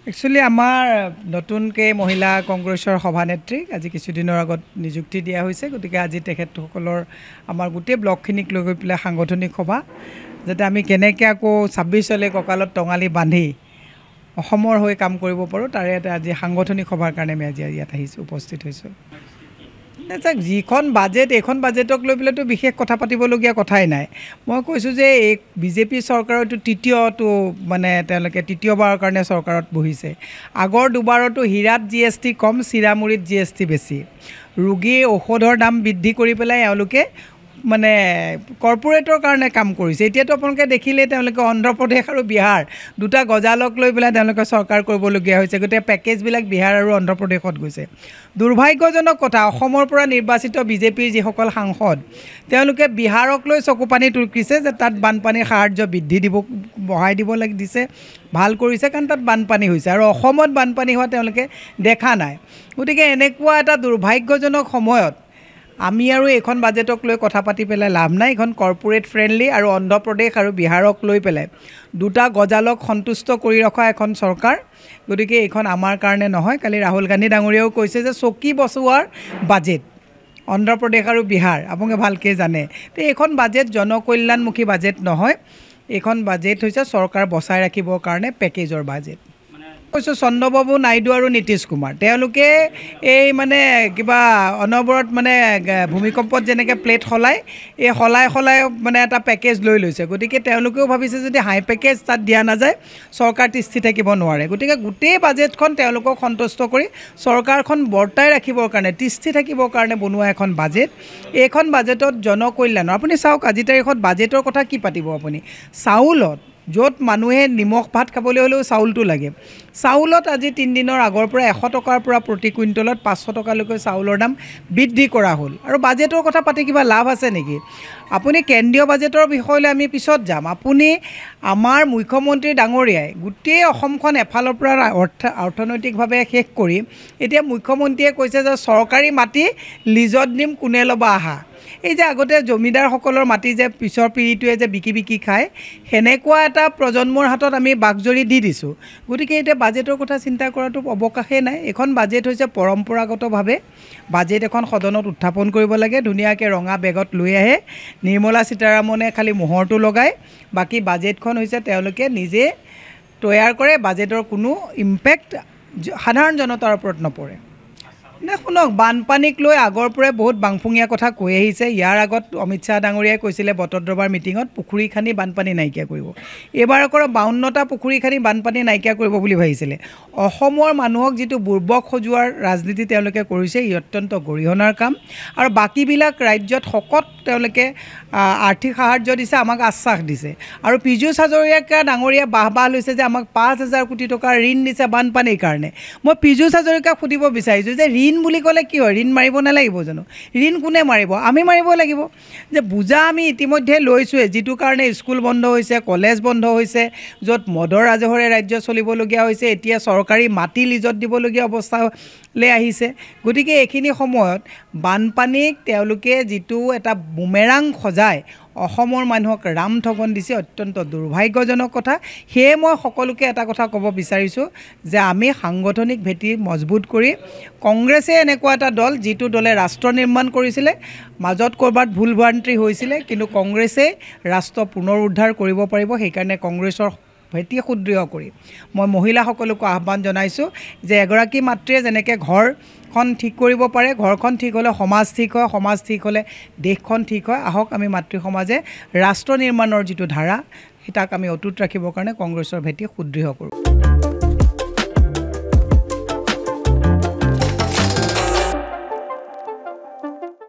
Actually আমাৰ নতুনকৈ মহিলা কংগ্ৰেছৰ সভানেত্ৰীক আজি কিছুদিনৰ আগত নিযুক্তি দিয়া হৈছে। গতিকে আজি তেখেতসকলৰ আমাৰ গোটেই ব্লকখিনিক লৈ গৈ পেলাই সাংগঠনিক সভা, যাতে আমি কেনেকৈ আকৌ 26লৈ কঁকালত টঙালি বান্ধি অসমৰ হৈ কাম কৰিব পাৰোঁ, তাৰে এটা আজি সাংগঠনিক সভাৰ কাৰণে আমি আজি ইয়াত উপস্থিত হৈছোঁ। চাওক, যিখন বাজেট, এইখন বাজেটক লৈ পেলাইতো বিশেষ কথা পাতিবলগীয়া কথাই নাই। মই কৈছোঁ যে এই বিজেপি চৰকাৰতো তেওঁলোকে তৃতীয়বাৰৰ কাৰণে চৰকাৰত বহিছে। আগৰ দুবাৰতো হীৰাত GST কম, চিৰামুৰিত GST বেছি। ৰোগীৰ ঔষধৰ দাম বৃদ্ধি কৰি পেলাই এওঁলোকে কৰ্পোৰেটৰ কাৰণে কাম কৰিছে। এতিয়াতো আপোনালোকে দেখিলে তেওঁলোকে অন্ধ্ৰপ্ৰদেশ আৰু বিহাৰ দুটা গজালক লৈ পেলাই তেওঁলোকে চৰকাৰ কৰিবলগীয়া হৈছে। গতিকে পেকেজবিলাক বিহাৰ আৰু অন্ধ্ৰপ্ৰদেশত গৈছে। দুৰ্ভাগ্যজনক কথা, অসমৰ পৰা নিৰ্বাচিত বিজেপিৰ যিসকল সাংসদ, তেওঁলোকে বিহাৰক লৈ চকুপানী টুকিছে যে তাত বানপানীৰ সাহাৰ্য বঢ়াই দিব দিছে, ভাল কৰিছে, কাৰণ তাত বানপানী হৈছে, আৰু অসমত বানপানী হোৱা তেওঁলোকে দেখা নাই। গতিকে এনেকুৱা এটা দুৰ্ভাগ্যজনক সময়ত আমি আৰু এইখন বাজেটক লৈ কথা পাতি পেলাই লাভ নাই। এইখন কৰ্পোৰেট ফ্ৰেণ্ডলি আৰু অন্ধ্ৰপ্ৰদেশ আৰু বিহাৰক লৈ পেলাই দুটা গজালক সন্তুষ্ট কৰি ৰখা এখন চৰকাৰ। গতিকে এইখন আমাৰ কাৰণে নহয়। কালি ৰাহুল গান্ধী ডাঙৰীয়াও কৈছে যে চকী বচোৱাৰ বাজেট অন্ধ্ৰপ্ৰদেশ আৰু বিহাৰ, আপোনালোকে ভালকৈ জানে। তো এইখন বাজেট জনকল্যাণমুখী বাজেট নহয়। এইখন বাজেট হৈছে চৰকাৰ বচাই ৰাখিবৰ কাৰণে পেকেজৰ বাজেট। কৈছোঁ চন্দ্ৰবাবু নাইডু আৰু নীতিশ কুমাৰ, তেওঁলোকে এই কিবা অনবৰত ভূমিকম্পত যেনেকৈ প্লেট সলাই এটা পেকেজ লৈ লৈছে। গতিকে তেওঁলোকেও ভাবিছে যদি হাই পেকেজ তাত দিয়া নাযায়, চৰকাৰ তিষ্ঠি থাকিব নোৱাৰে। গতিকে গোটেই বাজেটখন তেওঁলোকক সন্তুষ্ট কৰি চৰকাৰখন বৰ্তাই ৰাখিবৰ কাৰণে, তিষ্ঠি থাকিবৰ কাৰণে বনোৱা এখন বাজেট। এইখন বাজেটত জনকল্যাণৰ, আপুনি চাওক আজিৰ তাৰিখত বাজেটৰ কথা কি পাতিব আপুনি? চাউলত, য'ত মানুহে নিমখ ভাত খাবলৈ হ'লেও চাউলটো লাগে, চাউলত আজি 3 দিনৰ আগৰ পৰা 100 টকাৰ পৰা প্ৰতি কুইণ্টলত 500 টকালৈকে চাউলৰ দাম বৃদ্ধি কৰা হ'ল। আৰু বাজেটৰ কথা পাতি কিবা লাভ আছে নেকি? আপুনি কেন্দ্ৰীয় বাজেটৰ বিষয়লৈ আমি পিছত যাম। আপুনি আমাৰ মুখ্যমন্ত্ৰী ডাঙৰীয়াই গোটেই অসমখন এফালৰ পৰা অৰ্থনৈতিকভাৱে শেষ কৰি এতিয়া মুখ্যমন্ত্ৰীয়ে কৈছে যে চৰকাৰী মাটি লিজত দিম, কোনে ল'বা আহা। এই যে আগতে জমিদাৰসকলৰ মাটি যে পিছৰ পিৰিটোৱে যে বিকি খায়, সেনেকুৱা এটা প্ৰজন্মৰ হাতত আমি বাকজৰি দি দিছোঁ। গতিকে এতিয়া বাজেটৰ কথা চিন্তা কৰাটো অৱকাশেই নাই। এখন বাজেট হৈছে পৰম্পৰাগতভাৱে বাজেট এখন সদনত উত্থাপন কৰিব লাগে। ধুনীয়াকৈ ৰঙা বেগত লৈ আহে, নিৰ্মলা সীতাৰামনে খালি মোহৰটো লগায়, বাকী বাজেটখন হৈছে তেওঁলোকে নিজে তৈয়াৰ কৰে। বাজেটৰ কোনো ইম্পেক্ট সাধাৰণ জনতাৰ ওপৰত নপৰে। শুনক, বানপানীক লৈ আগৰ পৰাই বহুত বাংফুঙীয়া কথা কৈ আহিছে। ইয়াৰ আগত অমিত শ্বাহ ডাঙৰীয়াই কৈছিলে বতৰ দৰবাৰ মিটিঙত পুখুৰী খান্দি বানপানী নাইকিয়া কৰিব। এইবাৰ আকৌ 52টা পুখুৰী খান্দি বানপানী নাইকিয়া কৰিব বুলি ভাবিছিলে। অসমৰ মানুহক যিটো বুৰ্বক সজোৱাৰ ৰাজনীতি তেওঁলোকে কৰিছে, ই অত্যন্ত গৰিহণাৰ কাম। আৰু বাকীবিলাক ৰাজ্যত শকত তেওঁলোকে আৰ্থিক সাহাৰ্য দিছে, আমাক আশ্বাস দিছে। আৰু পীযুষ হাজৰিকা ডাঙৰীয়া বাহ লৈছে যে আমাক 5,000 কোটি টকাৰ ঋণ দিছে বানপানীৰ কাৰণে। মই পীযুষ হাজৰিকাক সুধিব বিচাৰিছোঁ যে ঋণ বুলি ক'লে কি হয়? ঋণ মাৰিব নালাগিব জানো? ঋণ কোনে মাৰিব? আমি মাৰিব লাগিব। যে বোজা আমি ইতিমধ্যে লৈছোঁৱে, যিটো কাৰণে স্কুল বন্ধ হৈছে, কলেজ বন্ধ হৈছে, য'ত মদৰ ৰাজহৰে ৰাজ্য চলিবলগীয়া হৈছে, এতিয়া চৰকাৰী মাটি লিজত দিবলগীয়া অৱস্থালৈ আহিছে। গতিকে এইখিনি সময়ত বানপানীক তেওঁলোকে যিটো এটা বুমেৰাং সজাই অসমৰ মানুহক ৰামঠগন দিছে, অত্যন্ত দুৰ্ভাগ্যজনক কথা। সেয়ে মই সকলোকে এটা কথা ক'ব বিচাৰিছোঁ যে আমি সাংগঠনিক ভেটি মজবুত কৰি, কংগ্ৰেছে এনেকুৱা এটা দল যিটো দলে ৰাষ্ট্ৰ নিৰ্মাণ কৰিছিলে, মাজত ক'ৰবাত ভুল ভ্ৰান্তি হৈছিলে, কিন্তু কংগ্ৰেছে ৰাষ্ট্ৰ পুনৰ উদ্ধাৰ কৰিব পাৰিব। সেইকাৰণে কংগ্ৰেছৰ ভেটি সুদৃঢ় কৰি মই মহিলাসকলকো আহ্বান জনাইছোঁ যে এগৰাকী মাতৃয়ে যেনেকৈ ঘৰখন ঠিক কৰিব পাৰে, ঘৰখন ঠিক হ'লে সমাজ ঠিক হয়, সমাজ ঠিক হ'লে দেশখন ঠিক হয়। আহক আমি মাতৃ সমাজে ৰাষ্ট্ৰ নিৰ্মাণৰ যিটো ধাৰা, তাক আমি অটুট ৰাখিবৰ কাৰণে কংগ্ৰেছৰ ভেটি সুদৃঢ় কৰোঁ।